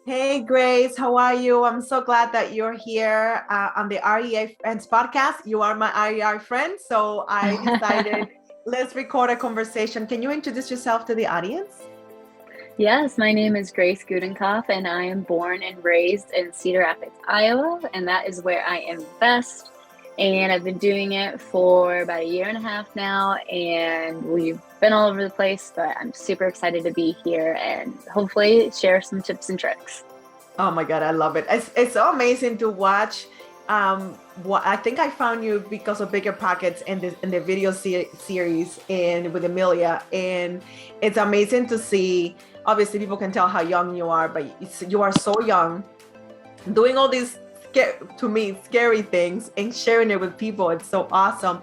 Hey Grace, how are you? I'm so glad that you're here on the REI Friends podcast. You are my REI friend, so I decided let's record a conversation. Can you introduce yourself to the audience? Yes, my name is Grace Gudenkauf, and I am born and raised in Cedar Rapids, Iowa, and that is where I invest. And I've been doing it for about a year and a half now, and we've been all over the place, but I'm super excited to be here and hopefully share some tips and tricks. Oh my God, I love it. It's so amazing to watch. What I think I found you because of Bigger Pockets in the video series and with Amelia, and it's amazing to see. Obviously, people can tell how young you are, but you are so young, doing all these to me scary things and sharing it with people. It's so awesome.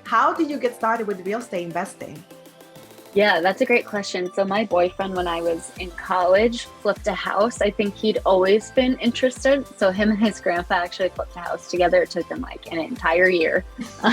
How did you get started with real estate investing? Yeah, that's a great question. So my boyfriend, when I was in college, flipped a house. I think he'd always been interested. So him and his grandpa actually flipped a house together. It took them like an entire year.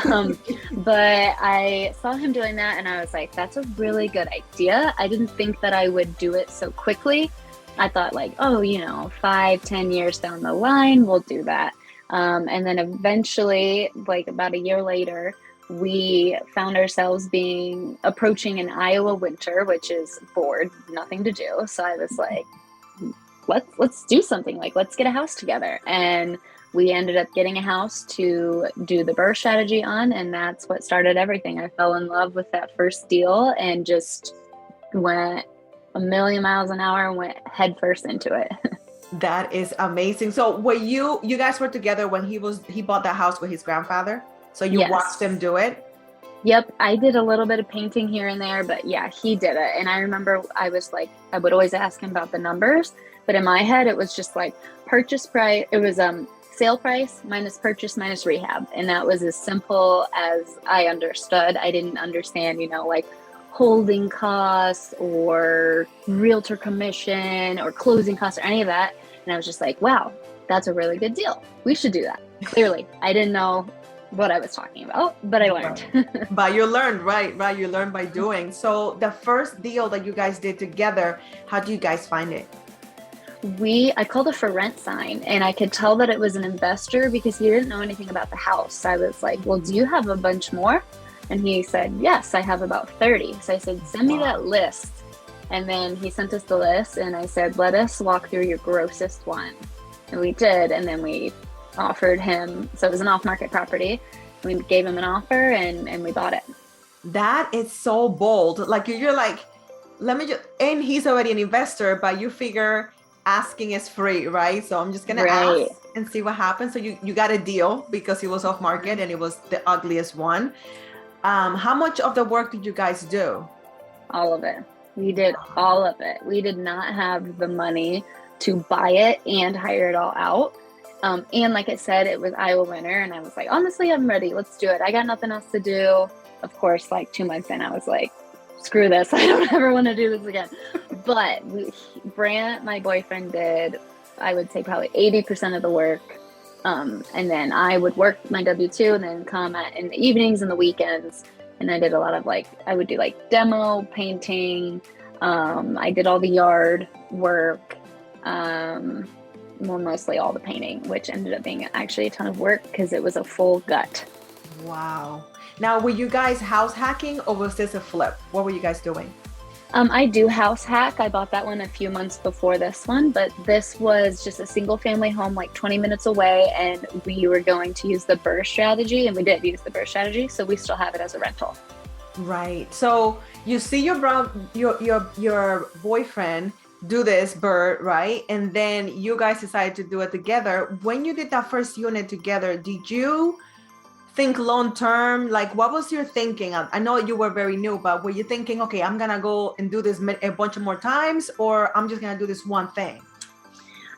Um, but I saw him doing that and I was like, that's a really good idea. I didn't think that I would do it so quickly. I thought like, oh, 5, 10 years down the line, we'll do that. And then eventually, like about a year later, we found ourselves being approaching an Iowa winter, which is bored, nothing to do. So I was like, let's do something, like let's get a house together. And we ended up getting a house to do the burr strategy on, and that's what started everything. I fell in love with that first deal and just went a million miles an hour and went head first into it. That is amazing. So were you guys were together when he bought that house with his grandfather? So you watched Yes. him do it? Yep, I did a little bit of painting here and there, but yeah, he did it. And I remember I was like, I would always ask him about the numbers, but in my head it was just like purchase price. It was sale price minus purchase minus rehab, and that was as simple as I understood. I didn't understand, like holding costs or realtor commission or closing costs or any of that. And I was just like, wow, that's a really good deal. We should do that. Clearly, I didn't know what I was talking about, but I learned. But you learned, right? Right. You learned by doing. So the first deal that you guys did together, how do you guys find it? I called a for rent sign, and I could tell that it was an investor because he didn't know anything about the house. I was like, well, do you have a bunch more? And he said, yes, I have about 30. So I said, send me that list. And then he sent us the list, and I said, let us walk through your grossest one. And we did. And then we offered him, so it was an off-market property. We gave him an offer, and we bought it. That is so bold. Like you're like, let me just, and he's already an investor, but you figure asking is free, right? So I'm just gonna ask Right. and see what happens. So you got a deal because it was off market and it was the ugliest one. How much of the work did you guys do? All of it. We did all of it. We did not have the money to buy it and hire it all out. And like I said, it was Iowa winter, and I was like, honestly, I'm ready. Let's do it. I got nothing else to do. Of course, like 2 months in, I was like, screw this. I don't ever want to do this again. But Brant, my boyfriend, did, I would say, probably 80% of the work. And then I would work my W-2 and then come in the evenings and the weekends. And I did a lot of I would do like demo painting. I did all the yard work. Well, mostly all the painting, which ended up being actually a ton of work because it was a full gut. Wow. Now, were you guys house hacking or was this a flip? What were you guys doing? I do house hack. I bought that one a few months before this one, but this was just a single family home, like 20 minutes away, and we were going to use the burr strategy, and we did use the burr strategy, so we still have it as a rental. Right. So you see your boyfriend do this bird, right? And then you guys decided to do it together. When you did that first unit together, did you think long term? Like, what was your thinking? I know you were very new, but were you thinking, okay, I'm gonna go and do this a bunch of more times, or I'm just gonna do this one thing?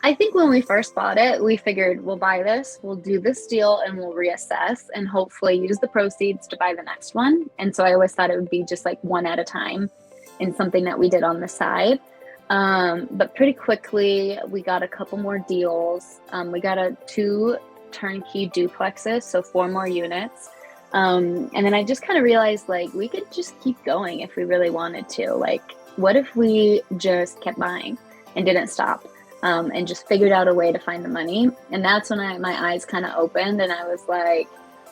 I think when we first bought it, we figured we'll buy this, we'll do this deal, and we'll reassess and hopefully use the proceeds to buy the next one. And so I always thought it would be just like one at a time and something that we did on the side. But pretty quickly, we got a couple more deals. We got two turnkey duplexes, so 4 more units. And then I just kind of realized like we could just keep going if we really wanted to. Like, what if we just kept buying and didn't stop? and just figured out a way to find the money. And that's when my eyes kind of opened, and I was like,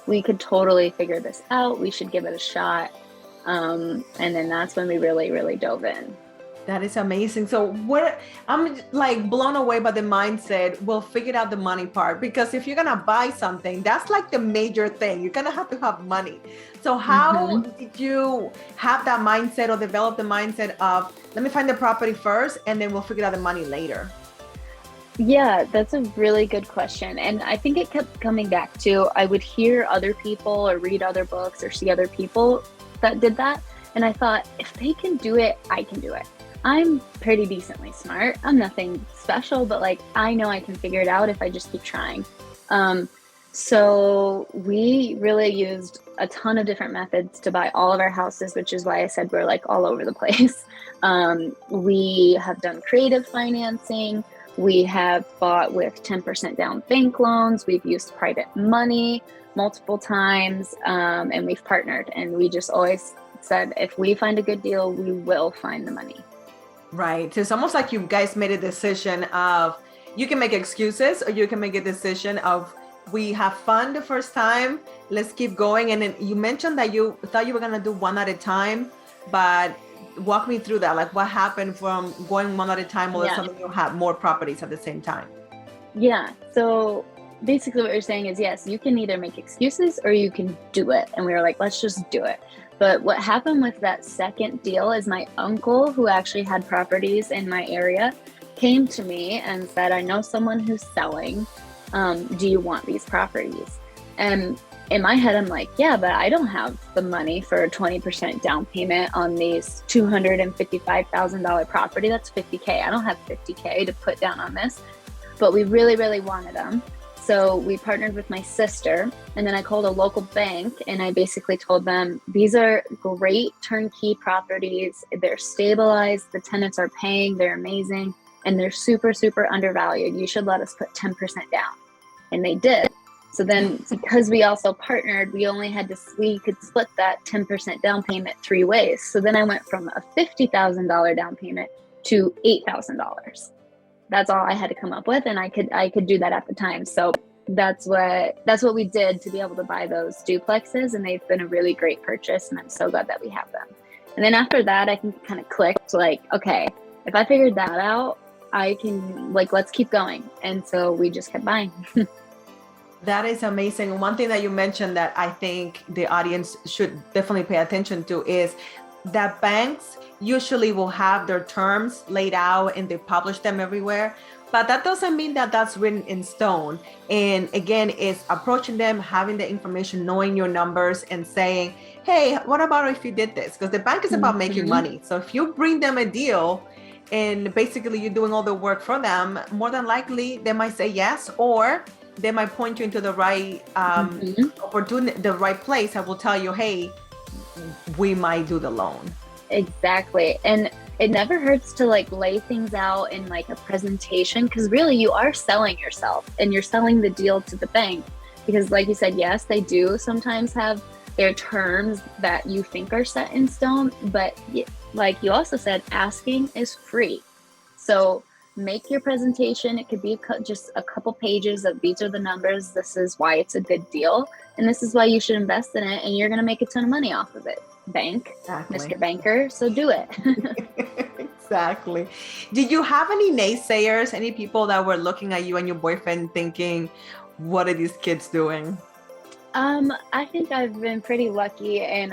we could totally figure this out. We should give it a shot. And then that's when we really, really dove in. That is amazing. So I'm like blown away by the mindset. We'll figure out the money part, because if you're gonna buy something, that's like the major thing. You're gonna have to have money. So how did you have that mindset or develop the mindset of, let me find the property first and then we'll figure out the money later? Yeah, that's a really good question. And I think it kept coming back to, I would hear other people or read other books or see other people that did that. And I thought, if they can do it, I can do it. I'm pretty decently smart. I'm nothing special, but like, I know I can figure it out if I just keep trying. So we really used a ton of different methods to buy all of our houses, which is why I said we're like all over the place. We have done creative financing. We have bought with 10% down bank loans. We've used private money multiple times, and we've partnered. And we just always said, if we find a good deal, we will find the money. Right. So it's almost like you guys made a decision of, you can make excuses or you can make a decision of, we have fun the first time, let's keep going. And then you mentioned that you thought you were going to do one at a time, but walk me through that. Like, what happened from going one at a time, or something you have more properties at the same time? Yeah. So basically what you're saying is, yes, you can either make excuses or you can do it. And we were like, let's just do it. But what happened with that second deal is my uncle, who actually had properties in my area, came to me and said, I know someone who's selling. Do you want these properties? And in my head, I'm like, yeah, but I don't have the money for a 20% down payment on these $255,000 property. That's $50K. I don't have $50K to put down on this. But we really, really wanted them. So we partnered with my sister, and then I called a local bank and I basically told them, these are great turnkey properties. They're stabilized. The tenants are paying. They're amazing. And they're super, super undervalued. You should let us put 10% down. And they did. So then, because we also partnered, we could split that 10% down payment 3 ways. So then I went from a $50,000 down payment to $8,000. That's all I had to come up with, and I could do that at the time. So that's what we did to be able to buy those duplexes, and they've been a really great purchase, and I'm so glad that we have them. And then after that, I can kind of clicked, like, okay, if I figured that out, I can, like, let's keep going. And so we just kept buying. That is amazing. One thing that you mentioned that I think the audience should definitely pay attention to is that banks usually will have their terms laid out and they publish them everywhere. But that doesn't mean that that's written in stone. And again, it's approaching them, having the information, knowing your numbers, and saying, hey, what about if you did this? Because the bank is about making money. So if you bring them a deal and basically you're doing all the work for them, more than likely they might say yes, or they might point you into the right opportunity, the right place. I will tell you, hey, we might do the loan. Exactly. And it never hurts to like lay things out in like a presentation, because really you are selling yourself and you're selling the deal to the bank. Because like you said, yes, they do sometimes have their terms that you think are set in stone, but like you also said, asking is free. So make your presentation. It could be just a couple pages of, these are the numbers, this is why it's a good deal, and this is why you should invest in it, and you're going to make a ton of money off of it. Bank, exactly. Mr. Banker, so do it. Exactly. Did you have any naysayers, any people that were looking at you and your boyfriend thinking, what are these kids doing? I think I've been pretty lucky, and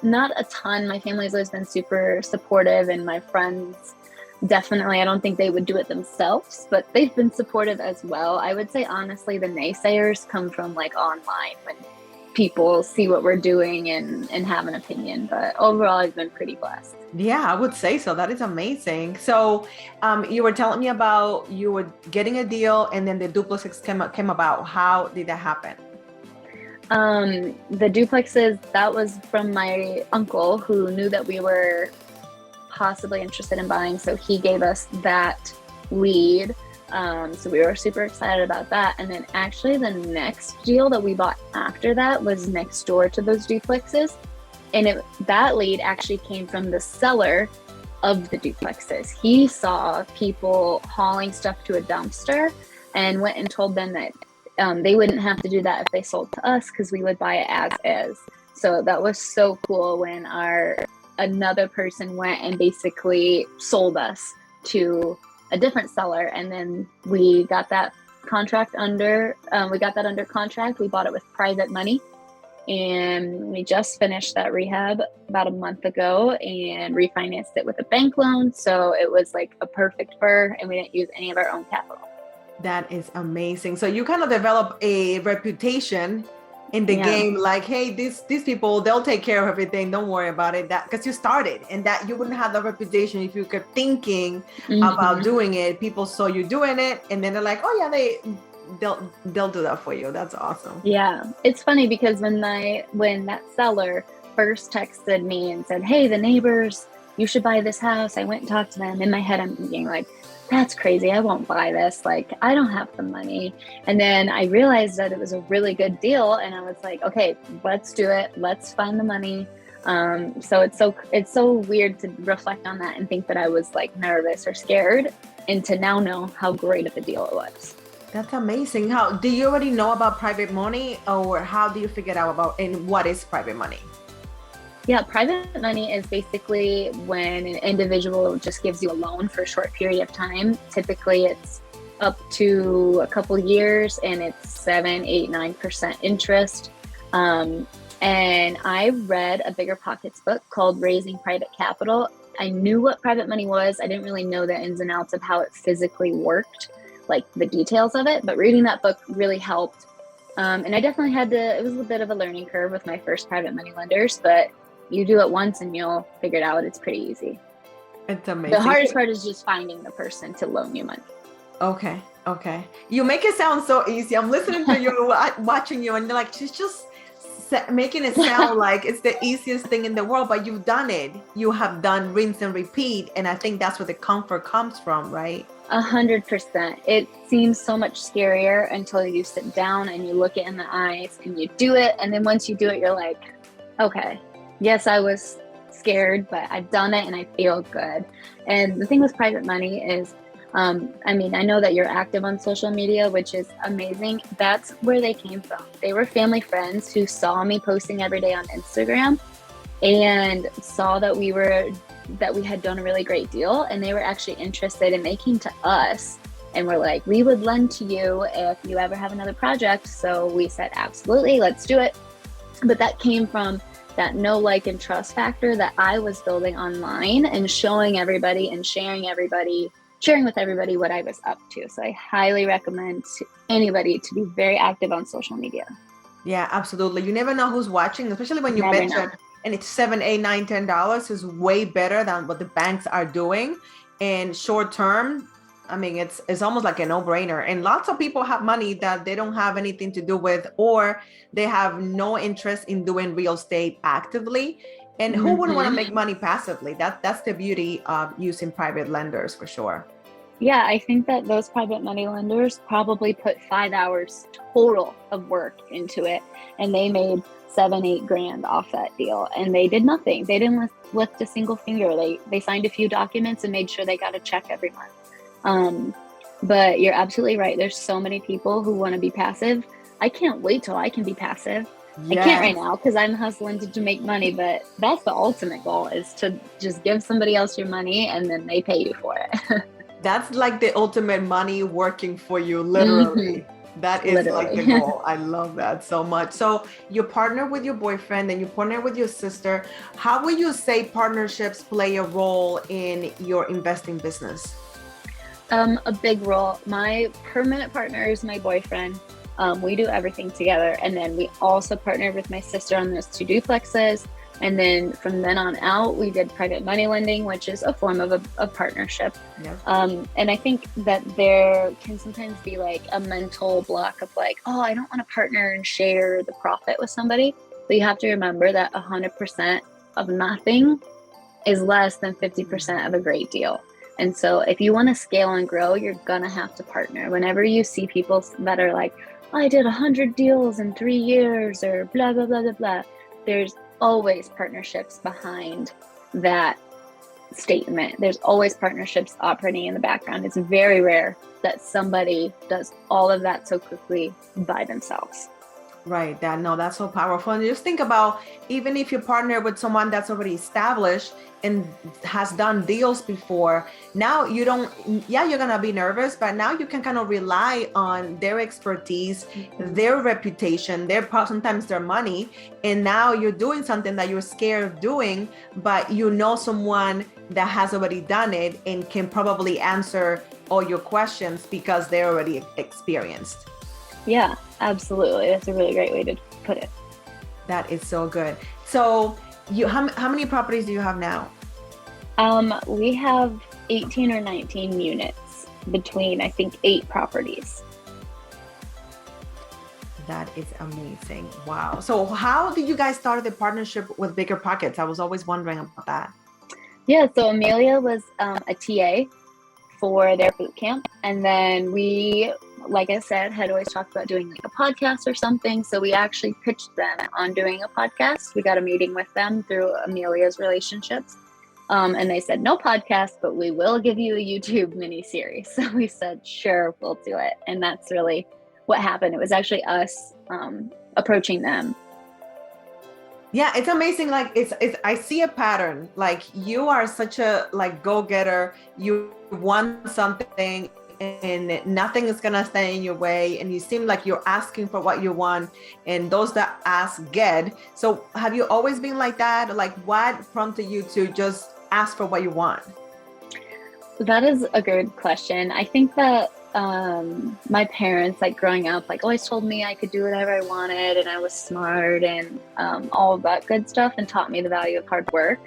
not a ton. My family's always been super supportive, and my friends definitely, I don't think they would do it themselves, but they've been supportive as well. I would say, honestly, the naysayers come from like online, when people see what we're doing and have an opinion. But overall, I've been pretty blessed. Yeah, I would say so. That is amazing. So you were telling me about you were getting a deal and then the duplexes came about. How did that happen? The duplexes, that was from my uncle, who knew that we were possibly interested in buying. So he gave us that lead. So we were super excited about that. And then actually the next deal that we bought after that was next door to those duplexes. And that lead actually came from the seller of the duplexes. He saw people hauling stuff to a dumpster and went and told them that they wouldn't have to do that if they sold to us because we would buy it as is. So that was so cool when another person went and basically sold us to a different seller, and then we got that under contract. We bought it with private money, and we just finished that rehab about a month ago and refinanced it with a bank loan. So it was like a perfect fur, and we didn't use any of our own capital. That is amazing. So you kind of develop a reputation in the game, like, hey, these people, they'll take care of everything, don't worry about it. That because you started, and that you wouldn't have the reputation if you kept thinking about doing it. People saw you doing it, and then they're like, oh yeah, they'll do that for you. That's awesome. Yeah, it's funny because when that seller first texted me and said, hey, the neighbors, you should buy this house, I went and talked to them. In my head, I'm thinking like, that's crazy, I won't buy this, like I don't have the money. And then I realized that it was a really good deal, and I was like, okay, let's do it, let's find the money. So it's so weird to reflect on that and think that I was like nervous or scared, and to now know how great of a deal it was. That's amazing. How do you already know about private money, or how do you figure out about, and what is private money? Yeah, private money is basically when an individual just gives you a loan for a short period of time. Typically, it's up to a couple years, and it's 7, 8, 9% interest. And I read a Bigger Pockets book called Raising Private Capital. I knew what private money was. I didn't really know the ins and outs of how it physically worked, like the details of it, but reading that book really helped. And I definitely it was a bit of a learning curve with my first private money lenders, but you do it once and you'll figure it out. It's pretty easy. It's amazing. The hardest part is just finding the person to loan you money. Okay. You make it sound so easy. I'm listening to you, watching you, and you're like, she's just making it sound like it's the easiest thing in the world, but you've done it. You have done rinse and repeat. And I think that's where the comfort comes from, right? 100%. It seems so much scarier until you sit down and you look it in the eyes and you do it. And then once you do it, you're like, okay, yes, I was scared, but I've done it and I feel good. And the thing with private money is, I know that you're active on social media, which is amazing. That's where they came from. They were family friends who saw me posting every day on Instagram and saw that we had done a really great deal, and they were actually interested, and they came to us and were like, we would lend to you if you ever have another project. So we said, absolutely, let's do it. But that came from that know, like, and trust factor that I was building online and showing everybody and sharing with everybody what I was up to. So I highly recommend to anybody to be very active on social media. Yeah, absolutely. You never know who's watching, especially when you mention, and it's $7, $8, $9, $10 is way better than what the banks are doing. And short term, it's almost like a no-brainer. And lots of people have money that they don't have anything to do with, or they have no interest in doing real estate actively. And who wouldn't want to make money passively? That's the beauty of using private lenders, for sure. Yeah, I think that those private money lenders probably put 5 hours total of work into it, and they made $7-8 grand off that deal, and they did nothing. They didn't lift a single finger. They signed a few documents and made sure they got a check every month. But you're absolutely right. There's so many people who want to be passive. I can't wait till I can be passive. Yes. I can't right now because I'm hustling to make money, but that's the ultimate goal, is to just give somebody else your money and then they pay you for it. That's like the ultimate money working for you, literally. That is like the goal. I love that so much. So you partner with your boyfriend and you partner with your sister. How would you say partnerships play a role in your investing business? A big role. My permanent partner is my boyfriend. We do everything together. And then we also partnered with my sister on those 2 duplexes. And then from then on out, we did private money lending, which is a form of a partnership. Yep. And I think that there can sometimes be like a mental block of like, oh, I don't want to partner and share the profit with somebody. But you have to remember that 100% of nothing is less than 50% of a great deal. And so if you want to scale and grow, you're going to have to partner. Whenever you see people that are like, oh, I did 100 deals in 3 years or blah, blah, blah, blah, blah, there's always partnerships behind that statement. There's always partnerships operating in the background. It's very rare that somebody does all of that so quickly by themselves. Right. That's so powerful. And just think about, even if you partner with someone that's already established and has done deals before, now you don't, yeah, you're going to be nervous, but now you can kind of rely on their expertise, their reputation, sometimes their money. And now you're doing something that you're scared of doing, but you know someone that has already done it and can probably answer all your questions because they're already experienced. Yeah, absolutely. That's a really great way to put it. That is so good. So how many properties do you have now? We have 18 or 19 units between, I think, 8 properties. That is amazing. Wow. So how did you guys start the partnership with Bigger Pockets? I was always wondering about that. Yeah, so Amelia was a TA for their boot camp. And then we, like I said, had always talked about doing like a podcast or something. So we actually pitched them on doing a podcast. We got a meeting with them through Amelia's relationships. And they said, no podcast, but we will give you a YouTube mini series. So we said, sure, we'll do it. And that's really what happened. It was actually us approaching them. Yeah, it's amazing. Like it's I see a pattern. Like you are such a go-getter. You want something and nothing is gonna stand in your way. And you seem like you're asking for what you want, and those that ask get. So have you always been like that? Like what prompted you to just ask for what you want? That is a good question. I think that my parents, like growing up, like always told me I could do whatever I wanted and I was smart and all of that good stuff, and taught me the value of hard work.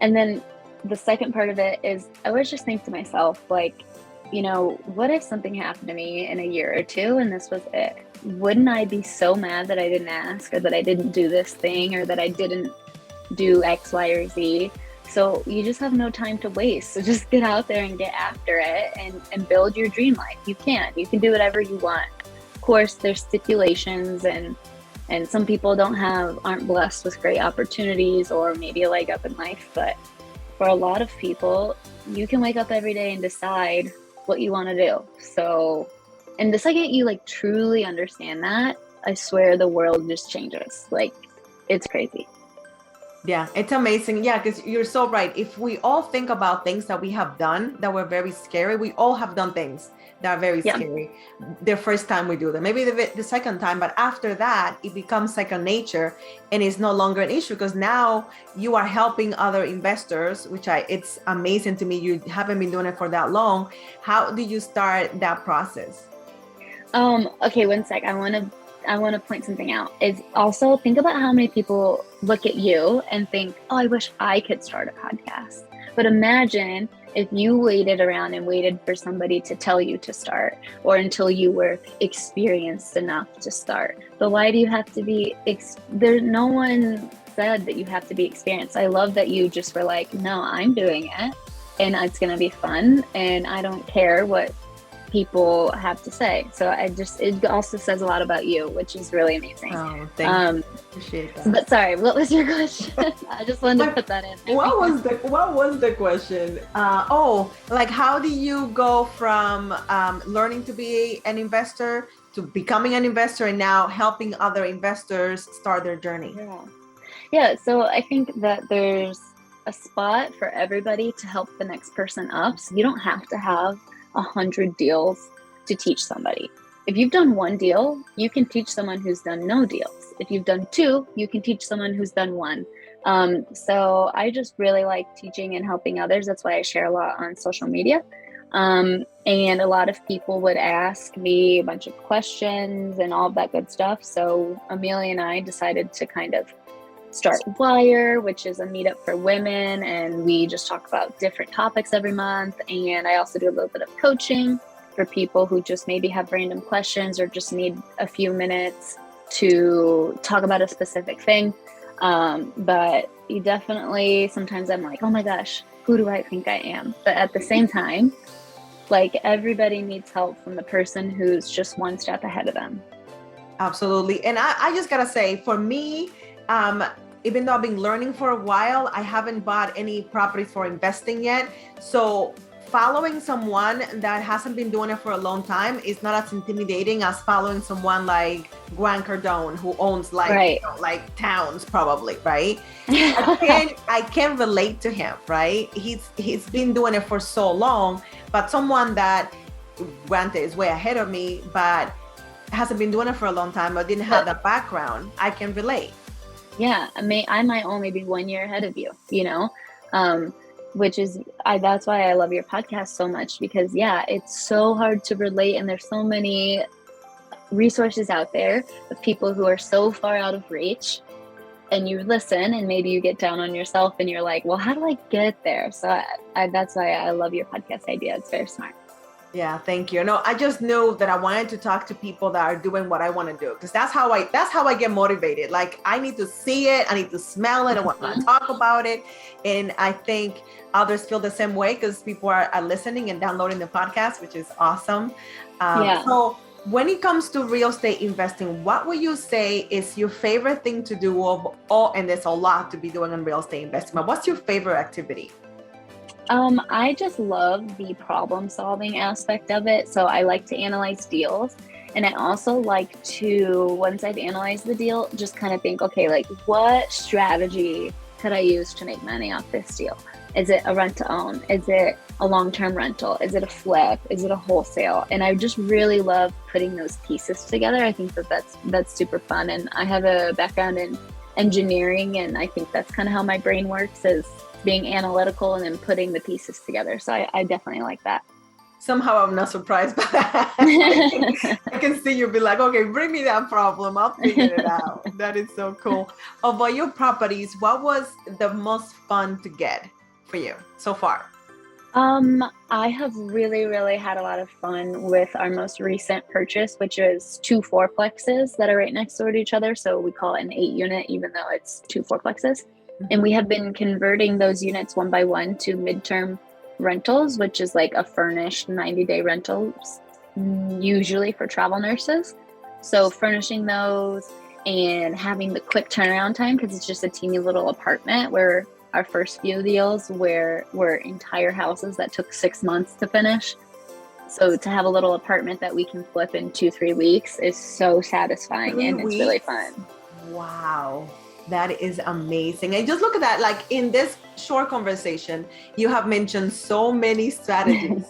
And then the second part of it is I always just think to myself, like, you know, what if something happened to me in a year or two and this was it? Wouldn't I be so mad that I didn't ask, or that I didn't do this thing, or that I didn't do X, Y, or Z? So you just have no time to waste. So just get out there and get after it and build your dream life. You can do whatever you want. Of course, there's stipulations and some people aren't blessed with great opportunities or maybe a leg up in life. But for a lot of people, you can wake up every day and decide what you want to do. So, and the second you like truly understand that, I swear the world just changes. Like, it's crazy. Yeah, it's amazing. Yeah, because you're so right. If we all think about things that we have done that were very scary, we all have done things that are very scary the first time we do them, maybe the second time, but after that, it becomes second nature and it's no longer an issue because now you are helping other investors, it's amazing to me. You haven't been doing it for that long. How did you start that process? Okay, one sec. I want to point something out. Is also think about how many people look at you and think, oh, I wish I could start a podcast. But imagine if you waited around and waited for somebody to tell you to start, or until you were experienced enough to start. But why do you have to be, no one said that you have to be experienced. I love that you just were like, no, I'm doing it and it's going to be fun. And I don't care what people have to say. So it also says a lot about you, which is really amazing. Oh, thank you. Appreciate that. But sorry, what was your question? I just wanted to put that in. What was the question? Like how do you go from learning to be an investor to becoming an investor and now helping other investors start their journey? Yeah. So I think that there's a spot for everybody to help the next person up. So you don't have to have 100 deals to teach somebody. If you've done one deal, you can teach someone who's done no deals. If you've done 2, you can teach someone who's done 1. So I just really like teaching and helping others. That's why I share a lot on social media. And a lot of people would ask me a bunch of questions and all of that good stuff. So Amelia and I decided to kind of start Wire, which is a meetup for women, and we just talk about different topics every month. And I also do a little bit of coaching for people who just maybe have random questions or just need a few minutes to talk about a specific thing. But you definitely, sometimes I'm like, oh my gosh, who do I think I am? But at the same time, like everybody needs help from the person who's just one step ahead of them. Absolutely. And I just gotta say, for me, even though I've been learning for a while, I haven't bought any properties for investing yet. So following someone that hasn't been doing it for a long time is not as intimidating as following someone like Grant Cardone, who owns like, Right. like towns probably, right? I can relate to him, right? He's been doing it for so long, but someone that, granted, is way ahead of me, but hasn't been doing it for a long time or didn't have that background, I can relate. Yeah, I might only be 1 year ahead of you, which is, that's why I love your podcast so much, because yeah, it's so hard to relate, and there's so many resources out there of people who are so far out of reach, and you listen and maybe you get down on yourself and you're like, well, how do I get there? So that's why I love your podcast idea. It's very smart. Yeah, thank you. No, I just knew that I wanted to talk to people that are doing what I want to do, because that's how I get motivated. Like, I need to see it, I need to smell it, I want to talk about it. And I think others feel the same way, because people are listening and downloading the podcast, which is awesome. So when it comes to real estate investing, what would you say is your favorite thing to do of all? And there's a lot to be doing in real estate investing, but what's your favorite activity? I just love the problem solving aspect of it. So I like to analyze deals. And I also like to, once I've analyzed the deal, just kind of think, okay, like, what strategy could I use to make money off this deal? Is it a rent to own? Is it a long-term rental? Is it a flip? Is it a wholesale? And I just really love putting those pieces together. I think that's super fun. And I have a background in engineering, and I think that's kind of how my brain works, is being analytical and then putting the pieces together. So I definitely like that. Somehow I'm not surprised by that. I can see you be like, okay, bring me that problem, I'll figure it out. That is so cool. About your properties, what was the most fun to get for you so far? I have really, really had a lot of fun with our most recent purchase, which is 2 fourplexes that are right next door to each other. So we call it an 8-unit, even though it's 2 fourplexes. And we have been converting those units one by one to midterm rentals, which is like a furnished 90-day rentals, usually for travel nurses. So furnishing those and having the quick turnaround time, because it's just a teeny little apartment, where our first few deals were entire houses that took 6 months to finish. So to have a little apartment that we can flip in 2-3 weeks is so satisfying, and it's really fun. Wow. That is amazing. And just look at that, like in this short conversation, you have mentioned so many strategies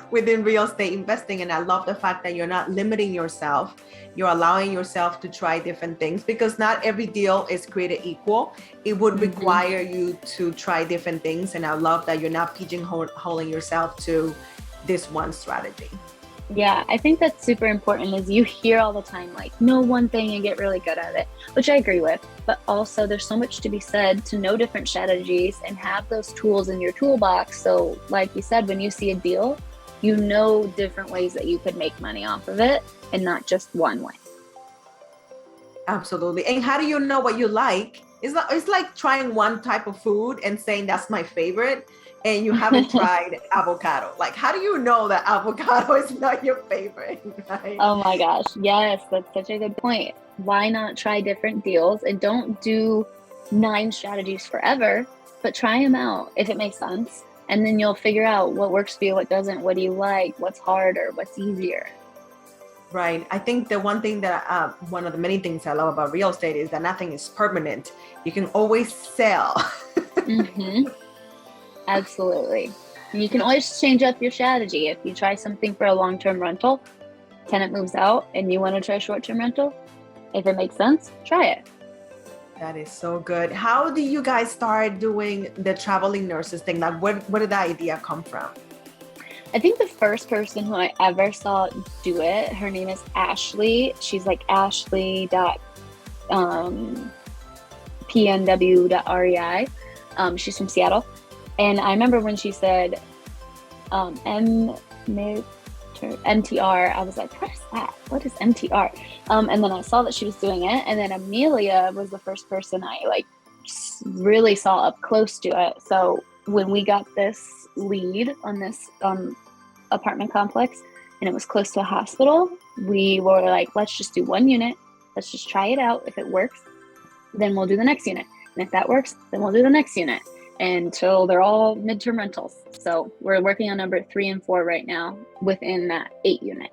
within real estate investing. And I love the fact that you're not limiting yourself. You're allowing yourself to try different things, because not every deal is created equal. It would require you to try different things. And I love that you're not pigeonholing yourself to this one strategy. Yeah, I think that's super important. Is you hear all the time, like, know one thing and get really good at it, which I agree with. But also there's so much to be said to know different strategies and have those tools in your toolbox. So like you said, when you see a deal, you know different ways that you could make money off of it, and not just one way. Absolutely. And how do you know what you like? It's like trying one type of food and saying that's my favorite, and you haven't tried avocado. Like, how do you know that avocado is not your favorite? Right? Oh my gosh. Yes, that's such a good point. Why not try different deals, and don't do 9 strategies forever, but try them out if it makes sense. And then you'll figure out what works for you, what doesn't, what do you like, what's harder, what's easier. Right. I think the one thing that one of the many things I love about real estate is that nothing is permanent. You can always sell. Absolutely. And you can always change up your strategy. If you try something for a long-term rental, tenant moves out, and you want to try short-term rental, if it makes sense, try it. That is so good. How do you guys start doing the traveling nurses thing? Like, where did that idea come from? I think the first person who I ever saw do it, her name is Ashley. She's like ashley.pnw.rei. She's from Seattle. And I remember when she said MTR, I was like, what is that? What is MTR? And then I saw that she was doing it. And then Amelia was the first person I like really saw up close to it. So when we got this lead on this apartment complex, and it was close to a hospital, we were like, let's just do 1 unit. Let's just try it out. If it works, then we'll do the next unit. And if that works, then we'll do the next unit until they're all midterm rentals. So we're working on number 3 and 4 right now within that 8 unit.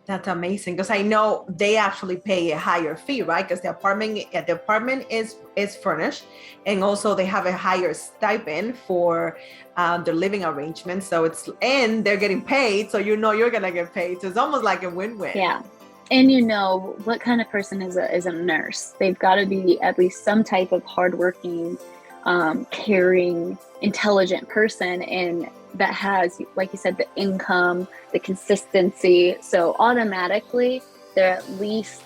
That's amazing, because I know they actually pay a higher fee, right? Because the apartment is furnished, and also they have a higher stipend for their living arrangements. So and they're getting paid, so you know you're gonna get paid. So it's almost like a win-win. Yeah, and you know what kind of person is a nurse? They've got to be at least some type of hardworking, caring, intelligent person, and that has, like you said, the income, the consistency. So automatically, they're at least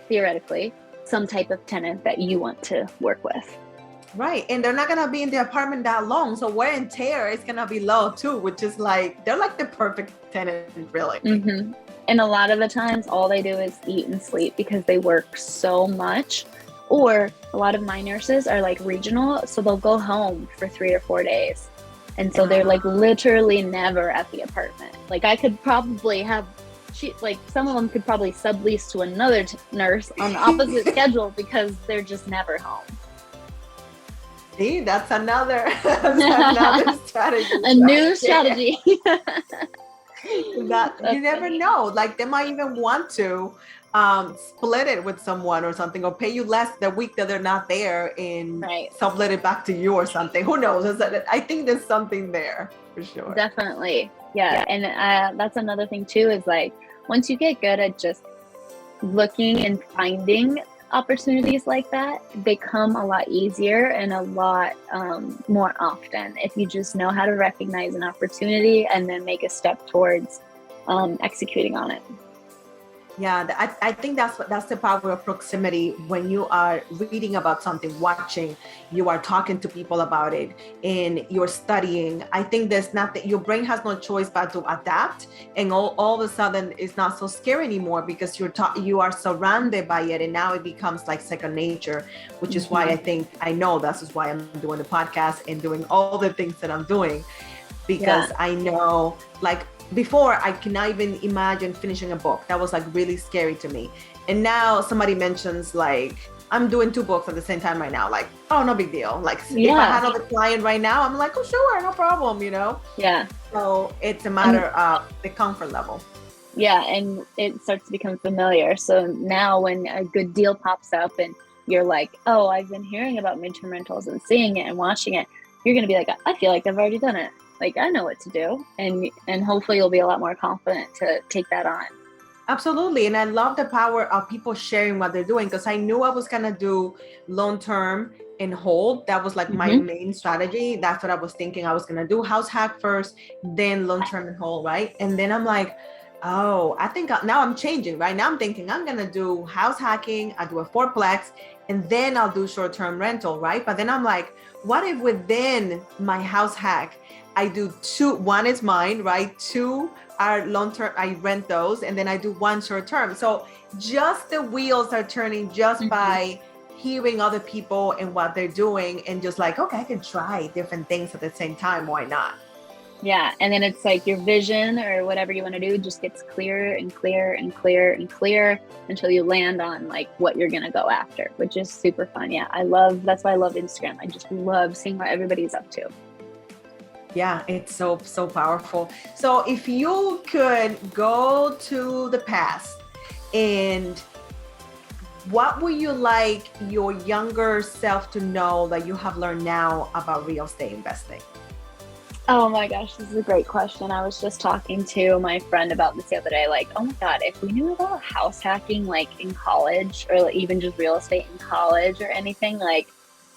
theoretically some type of tenant that you want to work with. Right. And they're not going to be in the apartment that long. So wear and tear is going to be low too, which is like, they're like the perfect tenant, really. Mm-hmm. And a lot of the times, all they do is eat and sleep because they work so much. Or a lot of my nurses are like regional, so they'll go home for 3 or 4 days. And so they're like literally never at the apartment. Like I could probably have, some of them could probably sublease to another nurse on the opposite schedule because they're just never home. See, that's another strategy. New strategy. You never know. Like they might even want to split it with someone or something, or pay you less the week that they're not there and sublet it back to you or something. Who knows? I think there's something there for sure. Definitely. Yeah. And that's another thing too, is like, once you get good at just looking and finding opportunities like that, they come a lot easier and a lot more often if you just know how to recognize an opportunity and then make a step towards executing on it. Yeah, I think that's the power of proximity. When you are reading about something, watching, you are talking to people about it, and you're studying. I think there's nothing, your brain has no choice but to adapt, and all of a sudden it's not so scary anymore because you are surrounded by it, and now it becomes like second nature, which is why I know that's why I'm doing the podcast and doing all the things that I'm doing, because I know, like, before I cannot even imagine finishing a book. That was like really scary to me. And now somebody mentions like, I'm doing 2 books at the same time right now. Like, oh, no big deal. Like if I had another client right now, I'm like, oh, sure, no problem, you know? Yeah. So it's a matter of the comfort level. Yeah. And it starts to become familiar. So now when a good deal pops up and you're like, oh, I've been hearing about midterm rentals and seeing it and watching it, you're going to be like, I feel like I've already done it. Like, I know what to do. And hopefully you'll be a lot more confident to take that on. Absolutely. And I love the power of people sharing what they're doing, because I knew I was going to do long-term and hold. That was like my main strategy. That's what I was thinking. I was going to do house hack first, then long-term and hold, right? And then I'm like, oh, I think now I'm changing, right? Now I'm thinking I'm going to do house hacking. I do a 4-plex, and then I'll do short-term rental, right? But then I'm like, what if within my house hack, I do 2, 1 is mine, right? 2 are long-term, I rent those, and then I do 1 short-term. So just the wheels are turning just by hearing other people and what they're doing, and just like, okay, I can try different things at the same time. Why not? Yeah. And then it's like your vision or whatever you want to do just gets clearer and clearer and clearer and clearer until you land on like what you're going to go after, which is super fun. Yeah. That's why I love Instagram. I just love seeing what everybody's up to. Yeah, it's so powerful. So if you could go to the past, and what would you like your younger self to know that you have learned now about real estate investing? Oh my gosh, this is a great question. I was just talking to my friend about this the other day. Like, oh my God, if we knew about house hacking like in college, or even just real estate in college or anything, like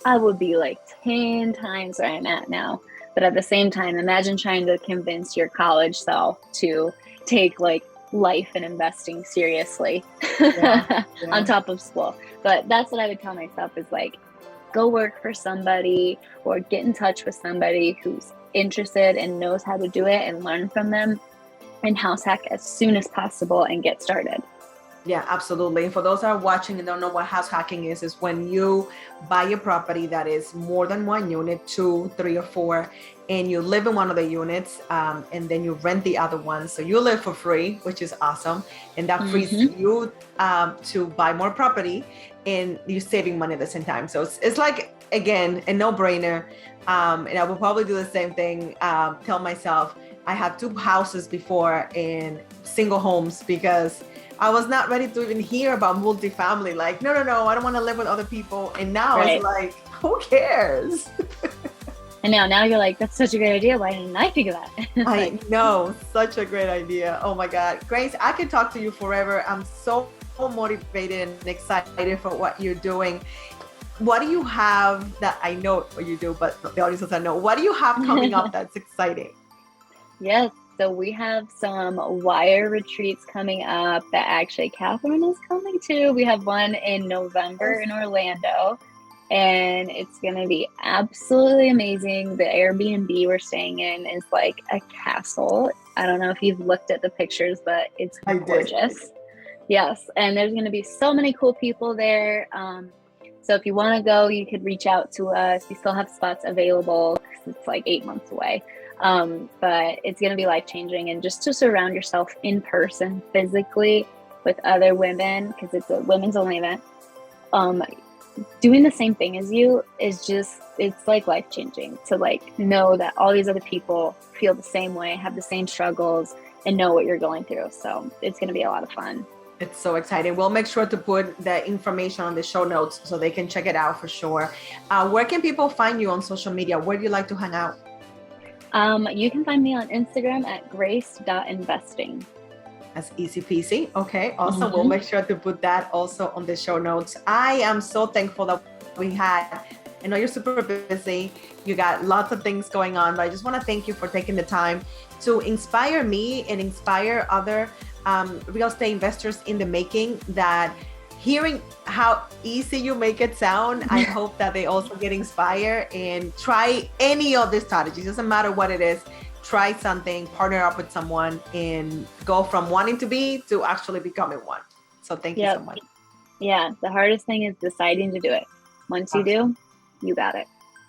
I would be like 10 times where I'm at now. But at the same time, imagine trying to convince your college self to take like life and investing seriously on top of school. But that's what I would tell myself is like, go work for somebody or get in touch with somebody who's interested and knows how to do it, and learn from them, and house hack as soon as possible and get started. Yeah, absolutely. And for those that are watching and don't know what house hacking is when you buy a property that is more than 1 unit, 2, 3, or 4, and you live in one of the units, and then you rent the other one. So you live for free, which is awesome. And that frees you to buy more property, and you're saving money at the same time. So it's like again, a no-brainer. And I will probably do the same thing. Tell myself I have 2 houses before in single homes because I was not ready to even hear about multifamily. Like, no, I don't want to live with other people. And now Right. it's like, who cares? And now you're like, that's such a great idea. Why didn't I think of that? I know, such a great idea. Oh my God. Grace, I could talk to you forever. I'm so motivated and excited for what you're doing. What do you have that I know what you do, but the audience doesn't know? What do you have coming up that's exciting? Yes. So we have some wire retreats coming up that actually Catherine is coming to. We have one in November in Orlando, and it's going to be absolutely amazing. The Airbnb we're staying in is like a castle. I don't know if you've looked at the pictures, but it's gorgeous. Yes. And there's going to be so many cool people there. So if you want to go, you could reach out to us. We still have spots available because it's like 8 months away. But it's going to be life-changing, and just to surround yourself in person physically with other women, because it's a women's only event, doing the same thing as you is just, it's like life-changing to like know that all these other people feel the same way, have the same struggles, and know what you're going through. So it's going to be a lot of fun. It's so exciting. We'll make sure to put the information on the show notes so they can check it out for sure. Where can people find you on social media? Where do you like to hang out? You can find me on Instagram at grace.investing. That's easy peasy. Okay, awesome. We'll make sure to put that also on the show notes. I am so thankful that we had, I know you're super busy. You got lots of things going on, but I just want to thank you for taking the time to inspire me and inspire other real estate investors in the making, that hearing how easy you make it sound, I hope that they also get inspired and try any of the strategies. Doesn't matter what it is. Try something, partner up with someone, and go from wanting to be to actually becoming one. So thank you so much. Yeah, the hardest thing is deciding to do it. Once you do, you got it.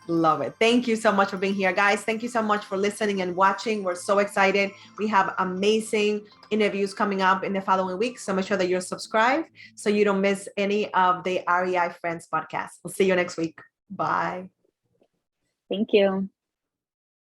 Love it. Thank you so much for being here, guys. Thank you so much for listening and watching. We're so excited. We have amazing interviews coming up in the following weeks. So make sure that you're subscribed so you don't miss any of the REI Friends podcast. We'll see you next week. Bye. Thank you.